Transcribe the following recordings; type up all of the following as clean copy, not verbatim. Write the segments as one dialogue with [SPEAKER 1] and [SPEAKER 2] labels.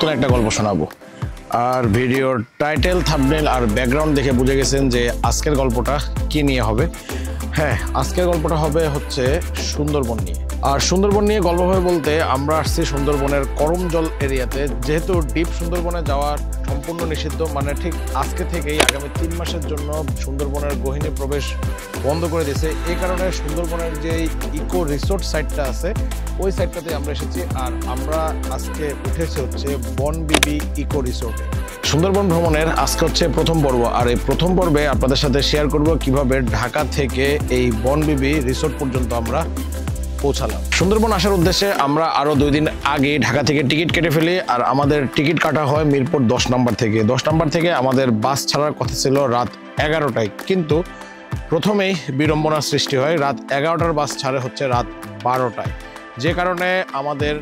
[SPEAKER 1] Emotional একটা গল্প শোনাবো। আর ভিডিওর টাইটেল, থাম্বনেল আর ব্যাকগ্রাউন্ড দেখে বুঝে গেছেন যে আজকের গল্পটা কি নিয়ে হবে। হ্যাঁ, আজকের গল্পটা হবে হচ্ছে সুন্দরবন নিয়ে। আর সুন্দরবন নিয়ে গল্প হবে বলতে আমরা আসছি সুন্দরবনের করমজল এরিয়াতে। যেহেতু ডিপ সুন্দরবনে যাওয়া সম্পূর্ণ নিষিদ্ধ, মানে ঠিক আজকে থেকেই আগামী 3 মাসের জন্য সুন্দরবনের গহীনে প্রবেশ বন্ধ করে দিয়েছে। এই কারণে সুন্দরবনের যে ইকো রিসোর্ট সাইটটা আছে ওই সাইটটাতে আমরা এসেছি। আর আমরা আজকে উঠেছি হচ্ছে বনবিবি ইকো রিসোর্টে। সুন্দরবন ভ্রমণের আজকে হচ্ছে প্রথম পর্ব। আর এই প্রথম পর্বে আপনাদের সাথে শেয়ার করব কিভাবে ঢাকা থেকে এই বনবিবি রিসোর্ট পর্যন্ত আমরা পৌঁছালাম। সুন্দরবন আসার উদ্দেশ্যে আমরা আরো 2 দিন আগে ঢাকা থেকে টিকিট কেটে ফেলি। আর আমাদের টিকিট কাটা হয় মিরপুর 10 নম্বর থেকে। 10 নম্বর থেকে আমাদের বাস ছাড়ার কথা ছিল রাত 11টায়, কিন্তু প্রথমেই বিড়ম্বনার সৃষ্টি হয়। রাত 11টার বাস ছাড়ে হচ্ছে রাত 12টায়, যে কারণে আমাদের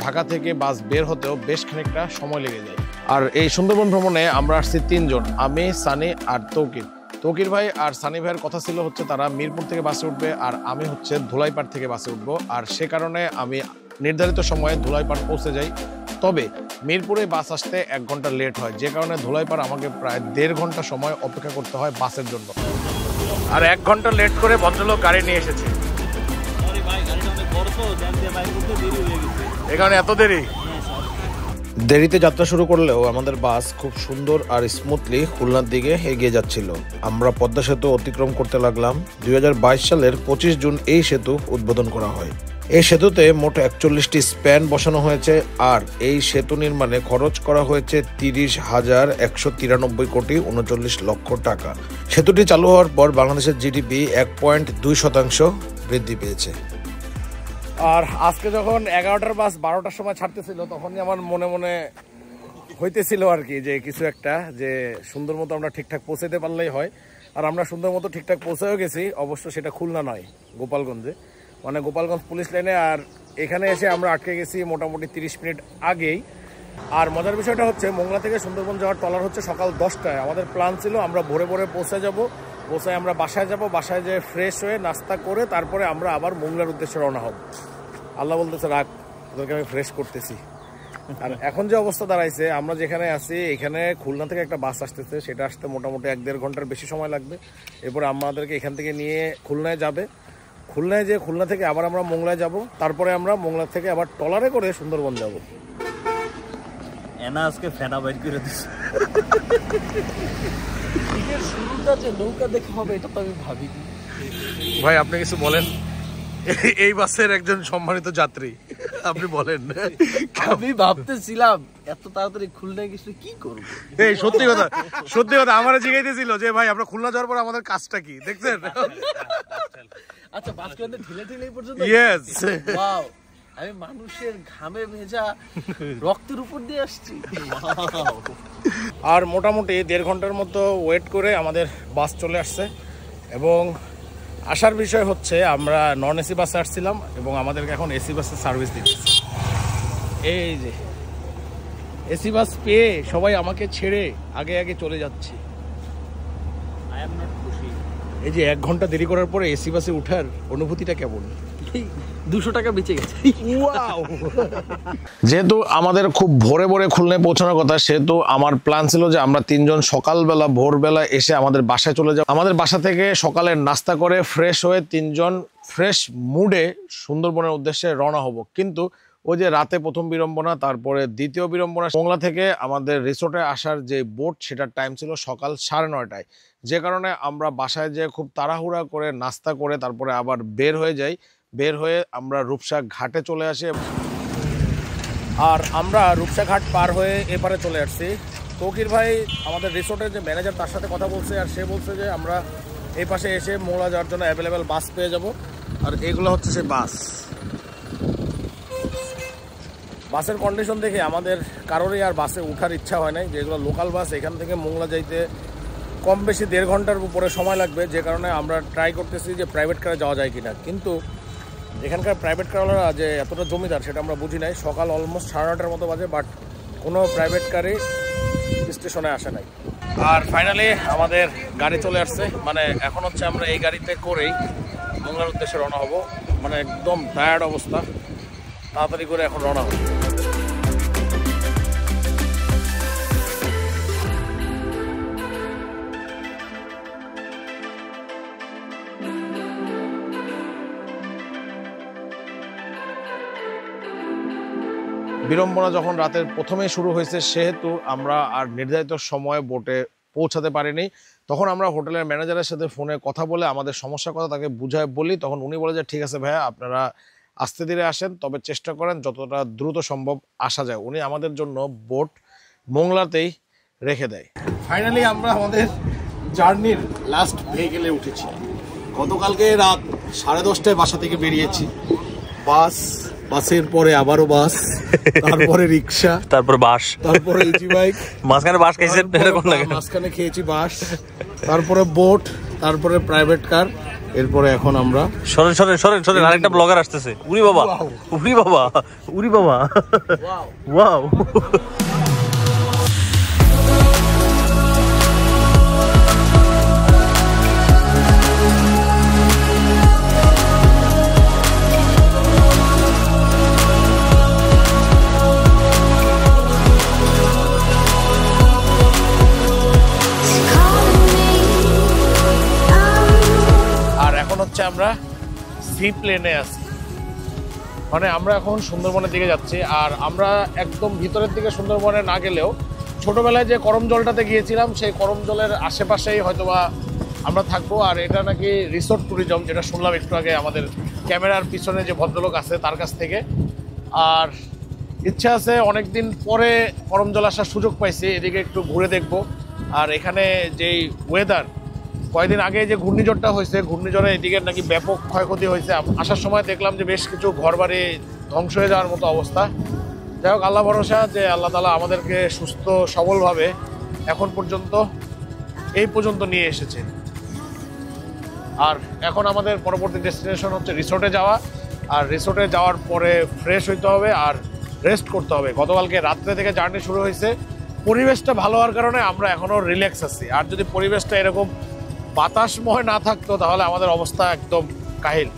[SPEAKER 1] ঢাকা থেকে বাস বের হতেও বেশ খানিকটা সময় লেগে যায়। আর এই সুন্দরবন ভ্রমণে আমরা আসছি 3 জন, আমি, সানি আর তৌকির ভাই। আর সানি ভাইয়ের কথা ছিল হচ্ছে তারা মিরপুর থেকে বাসে উঠবে, আর আমি হচ্ছে ধুলাইপাড় থেকে বাসে উঠবো। আর সে কারণে আমি নির্ধারিত সময়ে ধুলাইপাড় পৌঁছে যাই। তবে মিরপুরে বাস আসতে 1 ঘন্টা লেট হয়, যে কারণে ধুলাইপাড় আমাকে প্রায় 1.5 ঘন্টা সময় অপেক্ষা করতে হয় বাসের জন্য। আর 1 ঘন্টা লেট করে ভদ্রলোক গাড়ি নিয়ে এসেছে। এখানে এত দেরিতে যাত্রা শুরু করলেও আমাদের বাস খুব সুন্দর আর স্মুথলি খুলনার দিকে এগিয়ে যাচ্ছিল। আমরা পদ্মা সেতু অতিক্রম করতে লাগলাম। 2022 সালের 25 জুন এই সেতু উদ্বোধন করা হয়। এই সেতুতে মোট 41টি স্প্যান বসানো হয়েছে। আর এই সেতু নির্মাণে খরচ করা হয়েছে 30,193 কোটি 39 লক্ষ টাকা। সেতুটি চালু হওয়ার পর বাংলাদেশের জিডিপি 1.2% বৃদ্ধি পেয়েছে। আর আজকে যখন 11টার বাস 12টার সময় ছাড়তেছিল, তখনই আমার মনে মনে হইতেছিল আর কি যে কিছু একটা, যে সুন্দর মতো আমরা ঠিকঠাক পৌঁছাতে পারলেই হয়। আর আমরা সুন্দর মতো ঠিকঠাক পৌঁছেও গেছি। অবশ্য সেটা খুলনা নয়, গোপালগঞ্জে, মানে গোপালগঞ্জ পুলিশ লাইনে। আর এখানে এসে আমরা আটকে গেছি মোটামুটি 30 মিনিট আগেই। আর মজার বিষয়টা হচ্ছে মোংলা থেকে সুন্দরবন যাওয়ার ট্রলার হচ্ছে সকাল 10টায়। আমাদের প্ল্যান ছিল আমরা ভোরে ভোরে পৌঁছে যাব, পৌঁছায় আমরা বাসায় যাব, বাসায় যেয়ে ফ্রেশ হয়ে নাস্তা করে তারপরে আমরা আবার মোংলার উদ্দেশ্যে রওনা হব। আল্লাহ বলতেছে রাখ, তোদেরকে আমি ফ্রেশ করতেছি। আর এখন যে অবস্থা দাঁড়াইছে, আমরা যেখানে আছি এখানে খুলনা থেকে একটা বাস আসতেছে, সেটা আসতে মোটামুটি 1-1.5 ঘন্টার বেশি সময় লাগবে। এরপরে আমাদেরকে এখান থেকে নিয়ে খুলনায় যাবে। খুলনায় যে খুলনা থেকে আবার আমরা মোংলায় যাব, তারপরে আমরা মোংলা থেকে আবার ট্রলারে করে সুন্দরবন যাব।
[SPEAKER 2] এনা আজকে ফেনা বাইর করে দিচ্ছে। শুরুটা যে নৌকা দেখে হবে এটা তো আমি ভাবিনি।
[SPEAKER 1] ভাই আপনি কিছু বলেন, এই বাসের একজন সম্মানিত যাত্রী, আপনি বলেন।
[SPEAKER 2] আমি ভাবতেছিলাম এত তাড়াতাড়ি খুলনায় গেলে কি করবো।
[SPEAKER 1] এই সত্যি কথা আমার জিজ্ঞাসা যে ভাই আমরা খুলনা যাওয়ার পর আমাদের কাজটা কি দেখছেন?
[SPEAKER 2] আচ্ছা, বাস করে ঢিলে ঢিলে পর্যন্ত।
[SPEAKER 1] ইয়েস,
[SPEAKER 2] ওয়াও, আমি মানুষের ঘামে ভেজা রক্তের উপর দিয়ে আসছি।
[SPEAKER 1] আর মোটামুটি 1.5 ঘন্টার মতো ওয়েট করে আমাদের বাস চলে আসছে। এবং আসার বিষয় হচ্ছে আমরা নন এসি বাসে আসছিলাম এবং আমাদেরকে এখন এসি বাসের সার্ভিস দিচ্ছে। এই যে এসি বাস পেয়ে সবাই আমাকে ছেড়ে আগে আগে চলে যাচ্ছে।
[SPEAKER 2] আই এম নট খুশি।
[SPEAKER 1] এই যে 1 ঘন্টা দেরি করার পরে এসি বাসে ওঠার অনুভূতিটা কেমন?
[SPEAKER 2] 200 টাকা বেঁচে গেছে।
[SPEAKER 1] যেহেতু আমাদের খুব ভোরে ভোরে খুলনায় পৌঁছানোর কথা, সেহেতু আমার প্ল্যান ছিল যে আমরা 3 জন সকালবেলা ভোরবেলা এসে আমাদের বাসায় চলে যাব। আমাদের বাসা থেকে সকালে নাস্তা করে ফ্রেশ হয়ে 3 জন ফ্রেশ মুডে সুন্দরবনের উদ্দেশ্যে রওনা হব। কিন্তু ওই যে রাতে প্রথম বিড়ম্বনা, তারপরে দ্বিতীয় বিড়ম্বনা। মোংলা থেকে আমাদের রিসোর্টে আসার যে বোট, সেটার টাইম ছিল সকাল 9:30টায়, যে কারণে আমরা বাসায় যেয়ে খুব তাড়াহুড়া করে নাস্তা করে তারপরে আবার বের হয়ে যাই। বের হয়ে আমরা রূপসা ঘাটে চলে আসি। আর আমরা রূপসা ঘাট পার হয়ে এপারে চলে আসছি। তৌকির ভাই আমাদের রিসোর্টের যে ম্যানেজার, তার সাথে কথা বলছে। আর সে বলছে যে আমরা এই পাশে এসে মোংলা যাওয়ার জন্য অ্যাভেলেবেল বাস পেয়ে যাব। আর এগুলো হচ্ছে সেই বাসের কন্ডিশন দেখে আমাদের কারোরই আর বাসে ওঠার ইচ্ছা হয় নাই। যেগুলো লোকাল বাস, এখান থেকে মোংলা যাইতে কম বেশি 1.5 ঘন্টার উপরে সময় লাগবে, যে কারণে আমরা ট্রাই করতেছি যে প্রাইভেট কারে যাওয়া যায় কিনা। কিন্তু এখানকার প্রাইভেট কারওয়ালা যে এতটা জমিদার সেটা আমরা বুঝি নাই। সকাল অলমোস্ট 9:30টার মতো বাজে, বাট কোনো প্রাইভেট কারে স্টেশনে আসে নাই। আর ফাইনালি আমাদের গাড়ি চলে আসছে। মানে এখন হচ্ছে আমরা এই গাড়িতে করেই মোংলার উদ্দেশ্যে রওনা হব। মানে একদম টায়ার্ড অবস্থা, তাড়াতাড়ি করে এখন রওনা হব। বিড়ম্বনা যখন রাতের প্রথমে শুরু হয়েছে, সেহেতু আমরা আর নির্ধারিত সময়ে বোটে পৌঁছাতে পারিনি। তখন আমরা হোটেলের ম্যানেজারের সাথে ফোনে কথা বলে আমাদের সমস্যার কথা তাকে বুঝায় বলি। তখন উনি বলে যে ঠিক আছে ভাইয়া, আপনারা আস্তে ধীরে আসেন, তবে চেষ্টা করেন যতটা দ্রুত সম্ভব আসা যায়। উনি আমাদের জন্য বোট মোংলাতেই রেখে দেয়। ফাইনালি আমরা আমাদের জার্নির লাস্ট ভেহিকেলে উঠেছি। গতকালকে রাত 10:30টায় বাসা থেকে বেরিয়েছি। বাসের পরে আবারও বাস, তারপরে রিক্সা,
[SPEAKER 3] তারপর বাস,
[SPEAKER 1] তারপরে ইজি বাইক,
[SPEAKER 3] মাঝখানে বাস খাইছেন,
[SPEAKER 1] মাঝখানে খেয়েছি বাস, তারপরে বোট, তারপরে প্রাইভেট কার, এরপরে এখন আমরা
[SPEAKER 3] সরেন আরেকটা ব্লগার আসতেছে। উরি বাবা, ওয়াও।
[SPEAKER 1] আমরা সি প্লেনে আছি, মানে আমরা এখন সুন্দরবনের দিকে যাচ্ছি। আর আমরা একদম ভিতরের দিকে সুন্দরবনে না গেলেও ছোটবেলায় যে করম জলটাতে গিয়েছিলাম, সেই করম জলের আশেপাশেই হয়তোবা আমরা থাকবো। আর এটা নাকি রিসোর্ট ট্যুরিজম, যেটা শুনলাম একটু আগে আমাদের ক্যামেরার পিছনে যে ভদ্রলোক আছে তার কাছ থেকে। আর ইচ্ছা আছে অনেকদিন পরে করম জল আসার সুযোগ পাইছি, এদিকে একটু ঘুরে দেখবো। আর এখানে যেই ওয়েদার, কয়েকদিন আগে যে ঘূর্ণিঝড়টা হয়েছে, ঘূর্ণিঝড়ে এদিকে নাকি ব্যাপক ক্ষয়ক্ষতি হয়েছে। আসার সময় দেখলাম যে বেশ কিছু ঘরবাড়ি ধ্বংস হয়ে যাওয়ার মতো অবস্থা। যাই হোক, আল্লাহ ভরসা যে আল্লাহ তাআলা আমাদেরকে সুস্থ সবলভাবে এখন পর্যন্ত এই পর্যন্ত নিয়ে এসেছে। আর এখন আমাদের পরবর্তী ডেস্টিনেশন হচ্ছে রিসোর্টে যাওয়া। আর রিসোর্টে যাওয়ার পরে ফ্রেশ হইতে হবে আর রেস্ট করতে হবে। গতকালকে রাত্রে থেকে জার্নি শুরু হয়েছে, পরিবেশটা ভালো হওয়ার কারণে আমরা এখনও রিল্যাক্স আছি। আর যদি পরিবেশটা এরকম বাতাসময় না থাকতো তাহলে আমাদের অবস্থা একদম কাহিল।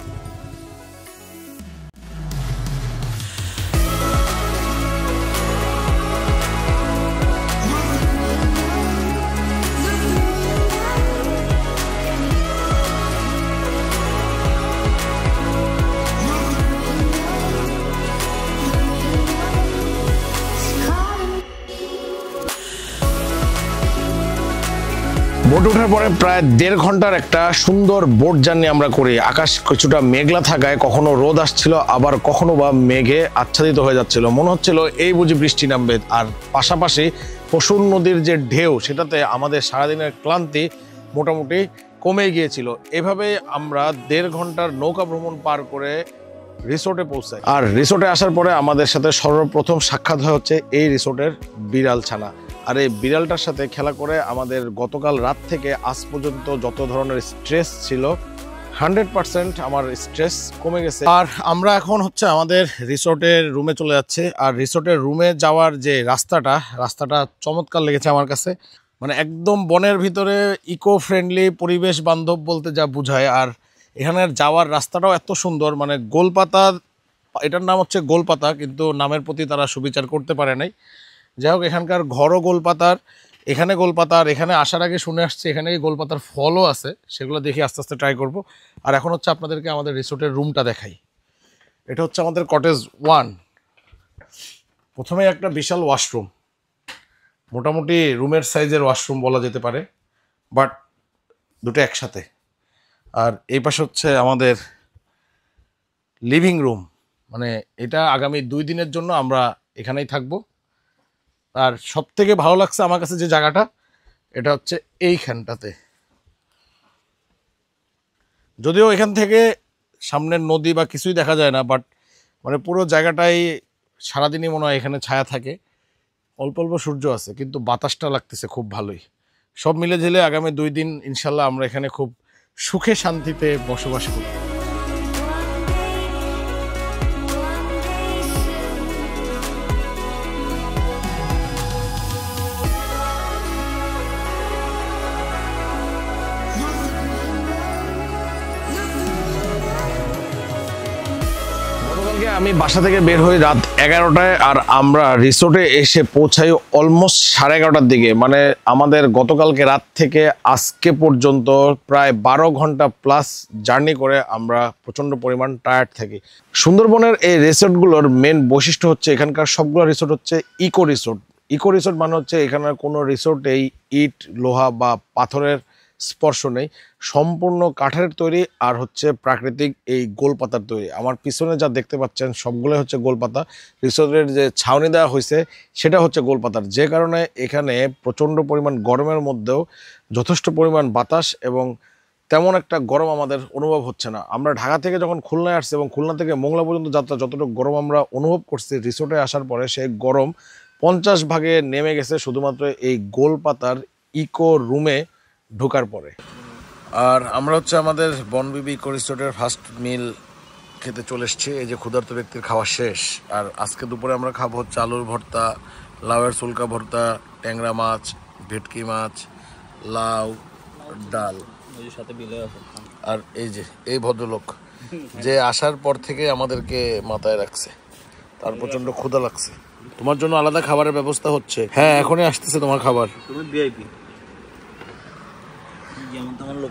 [SPEAKER 1] বোট ওঠার পরে প্রায় 1.5 ঘন্টার একটা সুন্দর বোট জার্নি আমরা করি। আকাশ কিছুটা মেঘলা থাকায় কখনো রোদ আসছিল, আবার কখনো বা মেঘে আচ্ছাদিত হয়ে যাচ্ছিল, মনে হচ্ছিল এই বুঝি বৃষ্টি নামবে। আর পাশাপাশি পশুর নদীর যে ঢেউ, সেটাতে আমাদের সারাদিনের ক্লান্তি মোটামুটি কমে গিয়েছিল। এভাবে আমরা 1.5 ঘন্টার নৌকা ভ্রমণ পার করে রিসোর্টে পৌঁছাই। আর রিসোর্টে আসার পরে আমাদের সাথে সর্বপ্রথম সাক্ষাৎ হচ্ছে এই রিসোর্টের বিড়াল ছানা। আর এই বিড়ালটার সাথে খেলা করে আমাদের গতকাল রাত থেকে আজ পর্যন্ত যত ধরনের স্ট্রেস ছিল 100% আমার স্ট্রেস কমে গেছে। আর আমরা এখন হচ্ছে আমাদের রিসোর্টের রুমে চলে যাচ্ছে। আর রিসোর্টের রুমে যাওয়ার যে রাস্তাটা চমৎকার লেগেছে আমার কাছে। মানে একদম বনের ভিতরে ইকো ফ্রেন্ডলি, পরিবেশ বান্ধব বলতে যা বোঝায়। আর এখানের যাওয়ার রাস্তাটাও এত সুন্দর, মানে গোলপাতা, এটার নাম হচ্ছে গোলপাতা, কিন্তু নামের প্রতি তারা সুবিচার করতে পারে নাই। যাই হোক, এখানকার ঘরও গোলপাতার, এখানে গোলপাতার। এখানে আসার আগে শুনে আসছে এখানে গোলপাতার ফলও আছে, সেগুলো দেখে আস্তে আস্তে ট্রাই করব। আর এখন হচ্ছে আপনাদেরকে আমাদের রিসোর্টের রুমটা দেখাই। এটা হচ্ছে আমাদের কটেজ 1। প্রথমেই একটা বিশাল ওয়াশরুম, মোটামুটি রুমের সাইজের ওয়াশরুম বলা যেতে পারে, বাট দুটো একসাথে। আর এই পাশে হচ্ছে আমাদের লিভিং রুম, মানে এটা আগামী 2 দিনের জন্য আমরা এখানেই থাকবো। আর সব থেকে ভালো লাগছে আমার কাছে যে জায়গাটা, এটা হচ্ছে এইখানটাতে। যদিও এখান থেকে সামনের নদী বা কিছুই দেখা যায় না, বাট মানে পুরো জায়গাটাই সারাদিনই মনে হয় এখানে ছায়া থাকে। অল্প অল্প সূর্য আছে, কিন্তু বাতাসটা লাগতেছে খুব ভালোই। সব মিলে ঝেলে আগামী 2 দিন ইনশাল্লাহ আমরা এখানে খুব সুখে শান্তিতে বসবাস করি। আমি বাসা থেকে বের হই রাত 11টায়, আর আমরা রিসোর্টে এসে পৌঁছাই অলমোস্ট 11:30টার দিকে। মানে আমাদের গতকালকে রাত থেকে আজকে পর্যন্ত প্রায় 12 ঘন্টা প্লাস জার্নি করে আমরা প্রচণ্ড পরিমাণ টায়ার্ড থাকি। সুন্দরবনের এই রিসোর্টগুলোর মেন বৈশিষ্ট্য হচ্ছে এখানকার সবগুলো রিসোর্ট হচ্ছে ইকো রিসোর্ট। ইকো রিসোর্ট মানে হচ্ছে এখানে কোনো রিসোর্টেই ইট, লোহা বা পাথরের স্পর্শ নেই, সম্পূর্ণ কাঠের তৈরি আর হচ্ছে প্রাকৃতিক এই গোলপাতার তৈরি। আমার পিছনে যা দেখতে পাচ্ছেন সবগুলোই হচ্ছে গোলপাতা। রিসোর্টের যে ছাউনি দেওয়া হয়েছে সেটা হচ্ছে গোলপাতার, যে কারণে এখানে প্রচণ্ড পরিমাণ গরমের মধ্যেও যথেষ্ট পরিমাণ বাতাস এবং তেমন একটা গরম আমাদের অনুভব হচ্ছে না। আমরা ঢাকা থেকে যখন খুলনায় আসছি এবং খুলনা থেকে মোংলা পর্যন্ত যাত্রা যতটুকু গরম আমরা অনুভব করছি, রিসোর্টে আসার পরে সেই গরম 50 ভাগে নেমে গেছে শুধুমাত্র এই গোলপাতার ইকো রুমে ঢোকার পরে। আর আমরা হচ্ছে আমাদের বনবিবি ইকো রিসোর্টের ফার্স্ট মিল খেতে চলে এসেছি। এই যে ক্ষুধার্ত ব্যক্তির খাওয়া শেষ। আর আজকে দুপুরে আমরা খাবো হচ্ছে আলুর ভর্তা, লাউয়ের ফুলকা ভর্তা, ট্যাংরা মাছ, ভেটকি মাছ, লাউ, ডাল। আর এই যে এই ভদ্রলোক যে আসার পর থেকে আমাদেরকে মাথায় রাখছে, তার প্রচন্ড ক্ষুধা লাগছে। তোমার জন্য আলাদা খাবারের ব্যবস্থা হচ্ছে। হ্যাঁ, এখনই আসতেছে তোমার খাবার।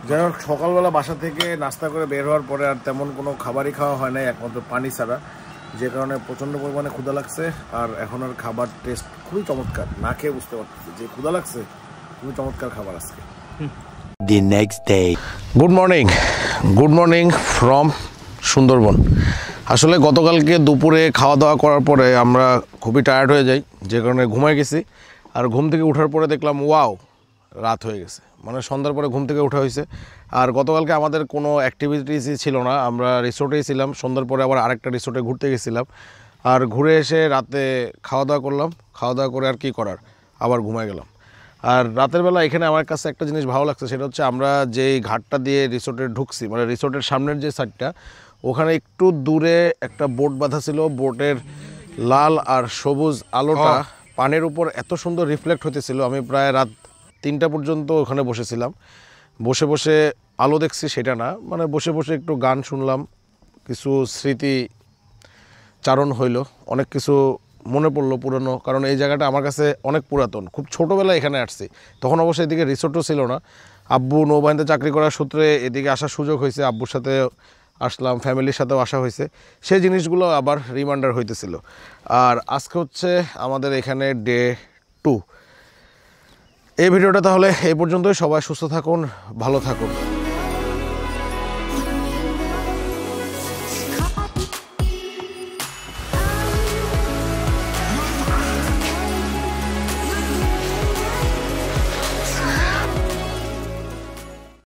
[SPEAKER 1] যাই হোক, সকালবেলা বাসা থেকে নাস্তা করে বের হওয়ার পরে আর তেমন কোনো খাবারই খাওয়া হয় না, একমাত্র পানি ছাড়া, যে কারণে প্রচণ্ড পরিমাণে ক্ষুধা লাগছে। আর এখন আর খাবার টেস্ট খুবই চমৎকার, না খেয়ে বুঝতে পারতেছি যে ক্ষুধা লাগছে। খুবই চমৎকার খাবার আজকে।
[SPEAKER 4] The next day.
[SPEAKER 1] Good morning from Sundarban. আসলে গতকালকে দুপুরে খাওয়া দাওয়া করার পরে আমরা খুবই টায়ার্ড হয়ে যাই, যে কারণে ঘুমাই গেছি। আর ঘুম থেকে ওঠার পরে দেখলাম ওয়াও, রাত হয়ে গেছে। মানে সন্ধ্যার পরে ঘুম থেকে ওঠা হয়েছে। আর গতকালকে আমাদের কোনো অ্যাক্টিভিটিসই ছিল না, আমরা রিসোর্টেই ছিলাম। সন্ধ্যার পরে আবার আরেকটা রিসোর্টে ঘুরতে গেছিলাম। আর ঘুরে এসে রাতে খাওয়া দাওয়া করলাম। খাওয়া দাওয়া করে আর কি করার, আবার ঘুমায় গেলাম। আর রাতের বেলা এখানে আমার কাছে একটা জিনিস ভালো লাগছে, সেটা হচ্ছে আমরা যেই ঘাটটা দিয়ে রিসোর্টে ঢুকছি, মানে রিসোর্টের সামনের যে সাইডটা, ওখানে একটু দূরে একটা বোট বাঁধা ছিল। বোটের লাল আর সবুজ আলোটা পানির উপর এত সুন্দর রিফ্লেক্ট হতেছিল। আমি প্রায় রাত 3টা পর্যন্ত ওখানে বসেছিলাম। বসে বসে আলো দেখছি সেটা না, মানে বসে বসে একটু গান শুনলাম, কিছু স্মৃতি চারণ হইল, অনেক কিছু মনে পড়লো পুরনো। কারণ এই জায়গাটা আমার কাছে অনেক পুরাতন, খুব ছোটোবেলায় এখানে আসছি। তখন অবশ্যই এদিকে রিসোর্টও ছিল না। আব্বু নৌবাহিনীতে চাকরি করার সূত্রে এদিকে আসার সুযোগ হয়েছে, আব্বুর সাথে আসলাম, ফ্যামিলির সাথেও আসা হয়েছে। সেই জিনিসগুলো আবার রিমাইন্ডার হইতেছিল। আর আজকে হচ্ছে আমাদের এখানে ডে 2। এই ভিডিওটা তাহলে এই পর্যন্তই। সবাই সুস্থ থাকুন, ভালো থাকুন।